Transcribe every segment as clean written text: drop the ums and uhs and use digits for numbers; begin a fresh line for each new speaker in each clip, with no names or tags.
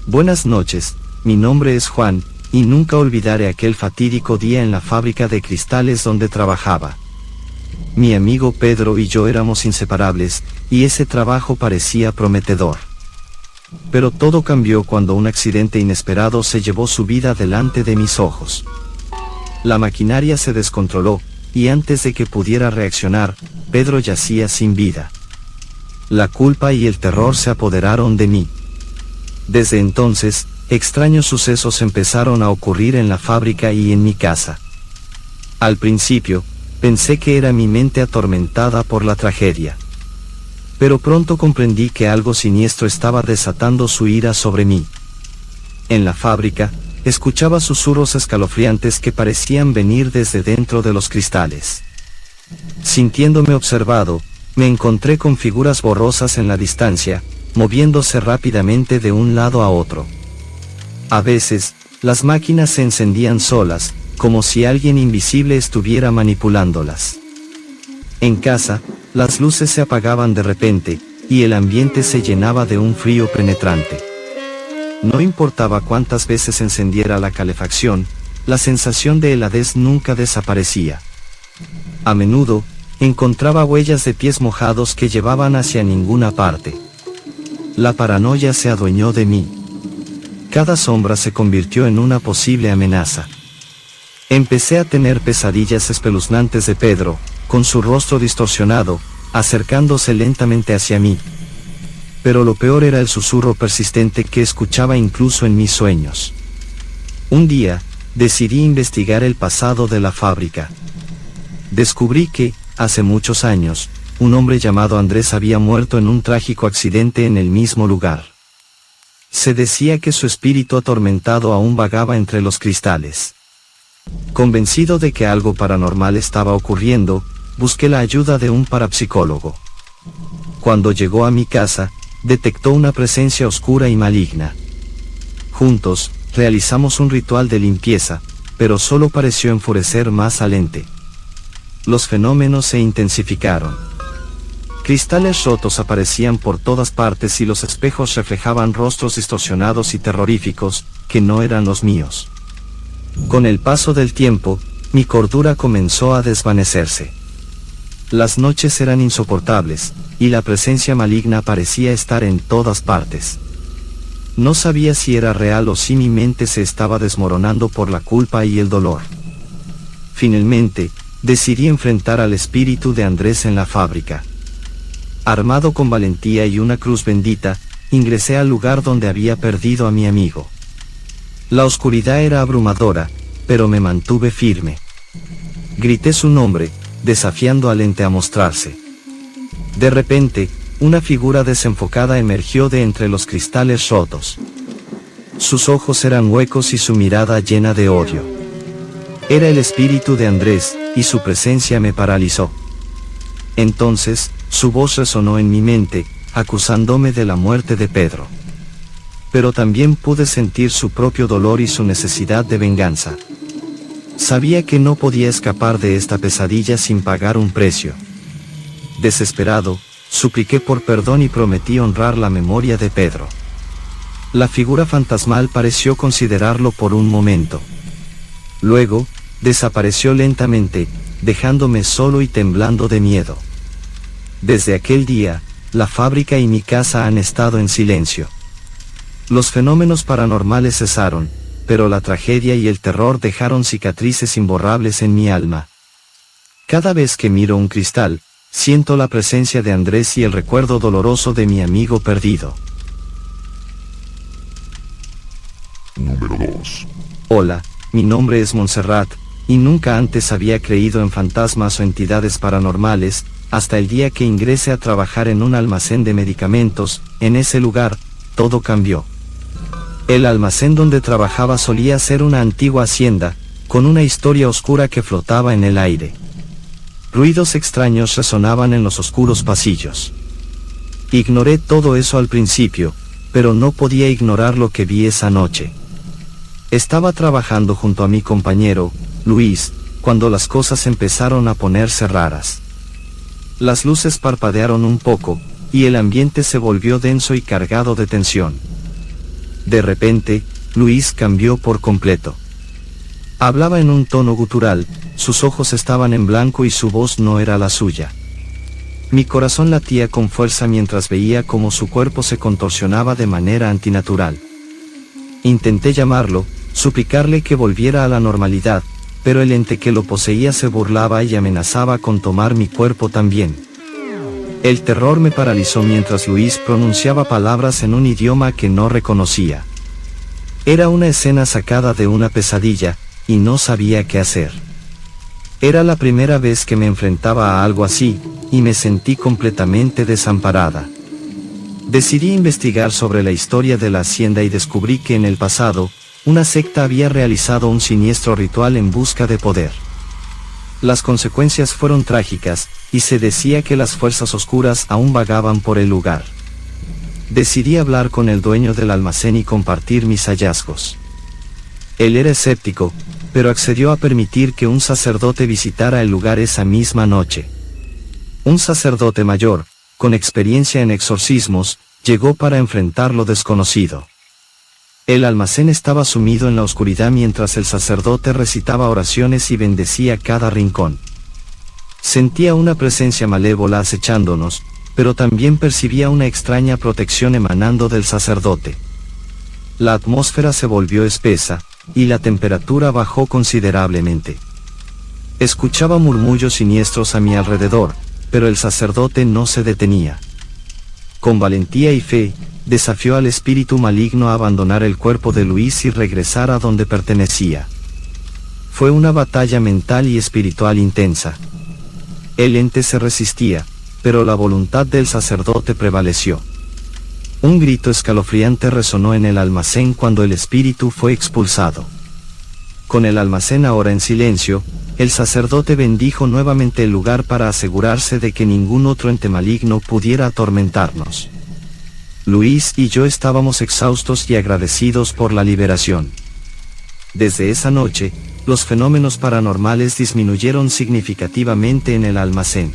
Buenas noches, mi nombre es Juan, y nunca olvidaré aquel fatídico día en la fábrica de cristales donde trabajaba. Mi amigo Pedro y yo éramos inseparables, y ese trabajo parecía prometedor. Pero todo cambió cuando un accidente inesperado se llevó su vida delante de mis ojos. La maquinaria se descontroló, y antes de que pudiera reaccionar, Pedro yacía sin vida. La culpa y el terror se apoderaron de mí. Desde entonces, extraños sucesos empezaron a ocurrir en la fábrica y en mi casa. Al principio, pensé que era mi mente atormentada por la tragedia. Pero pronto comprendí que algo siniestro estaba desatando su ira sobre mí. En la fábrica, escuchaba susurros escalofriantes que parecían venir desde dentro de los cristales. Sintiéndome observado, me encontré con figuras borrosas en la distancia, moviéndose rápidamente de un lado a otro. A veces, las máquinas se encendían solas, como si alguien invisible estuviera manipulándolas. En casa, las luces se apagaban de repente, y el ambiente se llenaba de un frío penetrante. No importaba cuántas veces encendiera la calefacción, la sensación de heladez nunca desaparecía. A menudo, encontraba huellas de pies mojados que llevaban hacia ninguna parte. La paranoia se adueñó de mí. Cada sombra se convirtió en una posible amenaza. Empecé a tener pesadillas espeluznantes de Pedro, con su rostro distorsionado, acercándose lentamente hacia mí. Pero lo peor era el susurro persistente que escuchaba incluso en mis sueños. Un día, decidí investigar el pasado de la fábrica. Descubrí que, hace muchos años, un hombre llamado Andrés había muerto en un trágico accidente en el mismo lugar. Se decía que su espíritu atormentado aún vagaba entre los cristales. Convencido de que algo paranormal estaba ocurriendo, busqué la ayuda de un parapsicólogo. Cuando llegó a mi casa, detectó una presencia oscura y maligna. Juntos, realizamos un ritual de limpieza, pero solo pareció enfurecer más al ente. Los fenómenos se intensificaron. Cristales rotos aparecían por todas partes y los espejos reflejaban rostros distorsionados y terroríficos, que no eran los míos. Con el paso del tiempo, mi cordura comenzó a desvanecerse. Las noches eran insoportables, y la presencia maligna parecía estar en todas partes. No sabía si era real o si mi mente se estaba desmoronando por la culpa y el dolor. Finalmente, decidí enfrentar al espíritu de Andrés en la fábrica. Armado con valentía y una cruz bendita, ingresé al lugar donde había perdido a mi amigo. La oscuridad era abrumadora, pero me mantuve firme. Grité su nombre, desafiando al ente a mostrarse. De repente, una figura desenfocada emergió de entre los cristales rotos. Sus ojos eran huecos y su mirada llena de odio. Era el espíritu de Andrés, y su presencia me paralizó. Entonces, su voz resonó en mi mente, acusándome de la muerte de Pedro. Pero también pude sentir su propio dolor y su necesidad de venganza. Sabía que no podía escapar de esta pesadilla sin pagar un precio. Desesperado, supliqué por perdón y prometí honrar la memoria de Pedro. La figura fantasmal pareció considerarlo por un momento. Luego, desapareció lentamente, dejándome solo y temblando de miedo. Desde aquel día, la fábrica y mi casa han estado en silencio. Los fenómenos paranormales cesaron, pero la tragedia y el terror dejaron cicatrices imborrables en mi alma. Cada vez que miro un cristal, siento la presencia de Andrés y el recuerdo doloroso de mi amigo perdido.
Número 2.
Hola, mi nombre es Montserrat, y nunca antes había creído en fantasmas o entidades paranormales, hasta el día que ingresé a trabajar en un almacén de medicamentos. En ese lugar, todo cambió. El almacén donde trabajaba solía ser una antigua hacienda, con una historia oscura que flotaba en el aire. Ruidos extraños resonaban en los oscuros pasillos. Ignoré todo eso al principio, pero no podía ignorar lo que vi esa noche. Estaba trabajando junto a mi compañero, Luis, cuando las cosas empezaron a ponerse raras. Las luces parpadearon un poco, y el ambiente se volvió denso y cargado de tensión. De repente, Luis cambió por completo. Hablaba en un tono gutural, sus ojos estaban en blanco y su voz no era la suya. Mi corazón latía con fuerza mientras veía cómo su cuerpo se contorsionaba de manera antinatural. Intenté llamarlo, suplicarle que volviera a la normalidad, pero el ente que lo poseía se burlaba y amenazaba con tomar mi cuerpo también. El terror me paralizó mientras Luis pronunciaba palabras en un idioma que no reconocía. Era una escena sacada de una pesadilla, y no sabía qué hacer. Era la primera vez que me enfrentaba a algo así, y me sentí completamente desamparada. Decidí investigar sobre la historia de la hacienda y descubrí que en el pasado, una secta había realizado un siniestro ritual en busca de poder. Las consecuencias fueron trágicas, y se decía que las fuerzas oscuras aún vagaban por el lugar. Decidí hablar con el dueño del almacén y compartir mis hallazgos. Él era escéptico, pero accedió a permitir que un sacerdote visitara el lugar esa misma noche. Un sacerdote mayor, con experiencia en exorcismos, llegó para enfrentar lo desconocido. El almacén estaba sumido en la oscuridad mientras el sacerdote recitaba oraciones y bendecía cada rincón. Sentía una presencia malévola acechándonos, pero también percibía una extraña protección emanando del sacerdote. La atmósfera se volvió espesa, y la temperatura bajó considerablemente. Escuchaba murmullos siniestros a mi alrededor, pero el sacerdote no se detenía. Con valentía y fe, desafió al espíritu maligno a abandonar el cuerpo de Luis y regresar a donde pertenecía. Fue una batalla mental y espiritual intensa. El ente se resistía, pero la voluntad del sacerdote prevaleció. Un grito escalofriante resonó en el almacén cuando el espíritu fue expulsado. Con el almacén ahora en silencio, el sacerdote bendijo nuevamente el lugar para asegurarse de que ningún otro ente maligno pudiera atormentarnos. Luis y yo estábamos exhaustos y agradecidos por la liberación. Desde esa noche, los fenómenos paranormales disminuyeron significativamente en el almacén.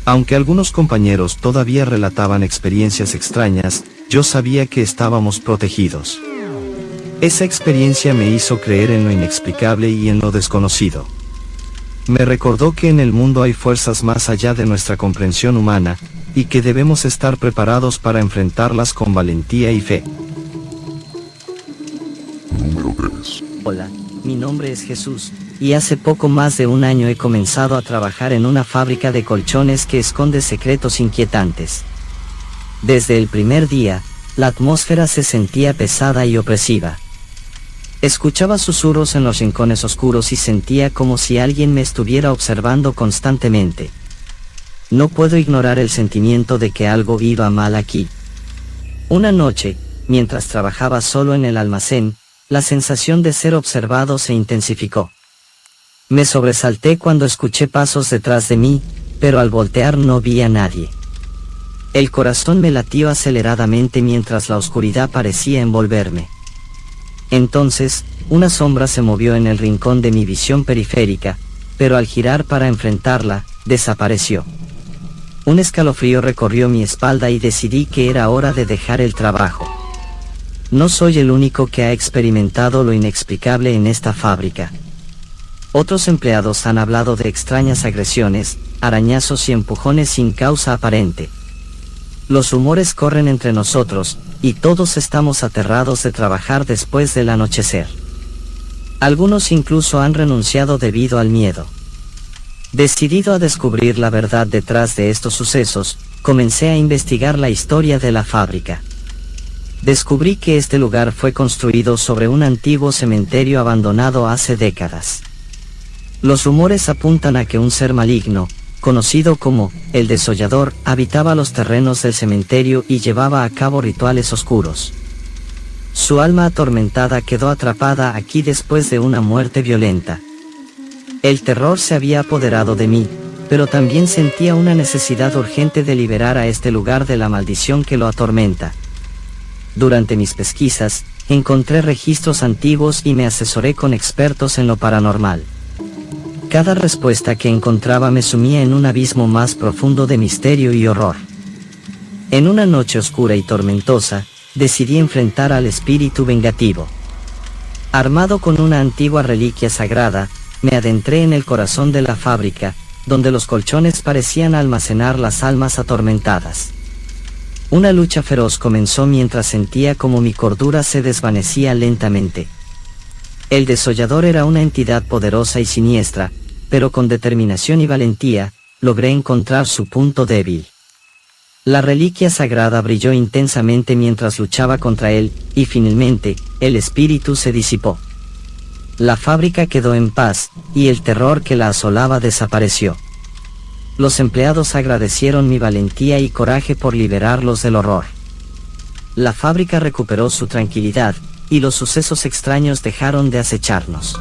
Aunque algunos compañeros todavía relataban experiencias extrañas, yo sabía que estábamos protegidos. Esa experiencia me hizo creer en lo inexplicable y en lo desconocido. Me recordó que en el mundo hay fuerzas más allá de nuestra comprensión humana, y que debemos estar preparados para enfrentarlas con valentía y fe.
Número 3.
Hola, mi nombre es Jesús, y hace poco más de un año he comenzado a trabajar en una fábrica de colchones que esconde secretos inquietantes. Desde el primer día, la atmósfera se sentía pesada y opresiva. Escuchaba susurros en los rincones oscuros y sentía como si alguien me estuviera observando constantemente. No puedo ignorar el sentimiento de que algo iba mal aquí. Una noche, mientras trabajaba solo en el almacén, la sensación de ser observado se intensificó. Me sobresalté cuando escuché pasos detrás de mí, pero al voltear no vi a nadie. El corazón me latió aceleradamente mientras la oscuridad parecía envolverme. Entonces, una sombra se movió en el rincón de mi visión periférica, pero al girar para enfrentarla, desapareció. Un escalofrío recorrió mi espalda y decidí que era hora de dejar el trabajo. No soy el único que ha experimentado lo inexplicable en esta fábrica. Otros empleados han hablado de extrañas agresiones, arañazos y empujones sin causa aparente. Los rumores corren entre nosotros, y todos estamos aterrados de trabajar después del anochecer. Algunos incluso han renunciado debido al miedo. Decidido a descubrir la verdad detrás de estos sucesos, comencé a investigar la historia de la fábrica. Descubrí que este lugar fue construido sobre un antiguo cementerio abandonado hace décadas. Los rumores apuntan a que un ser maligno, conocido como el Desollador, habitaba los terrenos del cementerio y llevaba a cabo rituales oscuros. Su alma atormentada quedó atrapada aquí después de una muerte violenta. El terror se había apoderado de mí, pero también sentía una necesidad urgente de liberar a este lugar de la maldición que lo atormenta. Durante mis pesquisas, encontré registros antiguos y me asesoré con expertos en lo paranormal. Cada respuesta que encontraba me sumía en un abismo más profundo de misterio y horror. En una noche oscura y tormentosa, decidí enfrentar al espíritu vengativo. Armado con una antigua reliquia sagrada, me adentré en el corazón de la fábrica, donde los colchones parecían almacenar las almas atormentadas. Una lucha feroz comenzó mientras sentía como mi cordura se desvanecía lentamente. El desollador era una entidad poderosa y siniestra, pero con determinación y valentía, logré encontrar su punto débil. La reliquia sagrada brilló intensamente mientras luchaba contra él, y finalmente, el espíritu se disipó. La fábrica quedó en paz, y el terror que la asolaba desapareció. Los empleados agradecieron mi valentía y coraje por liberarlos del horror. La fábrica recuperó su tranquilidad, y los sucesos extraños dejaron de acecharnos.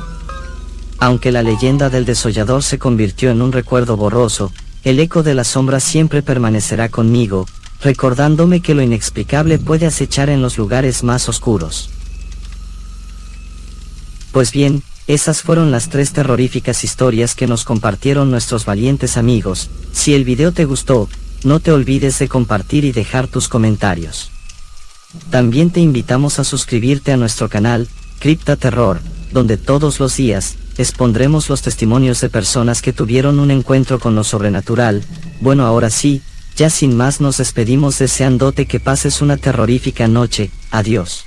Aunque la leyenda del desollador se convirtió en un recuerdo borroso, el eco de la sombra siempre permanecerá conmigo, recordándome que lo inexplicable puede acechar en los lugares más oscuros. Pues bien, esas fueron las 3 terroríficas historias que nos compartieron nuestros valientes amigos. Si el video te gustó, no te olvides de compartir y dejar tus comentarios. También te invitamos a suscribirte a nuestro canal, Cripta Terror, donde todos los días, expondremos los testimonios de personas que tuvieron un encuentro con lo sobrenatural. Bueno, ahora sí, ya sin más nos despedimos deseándote que pases una terrorífica noche. Adiós.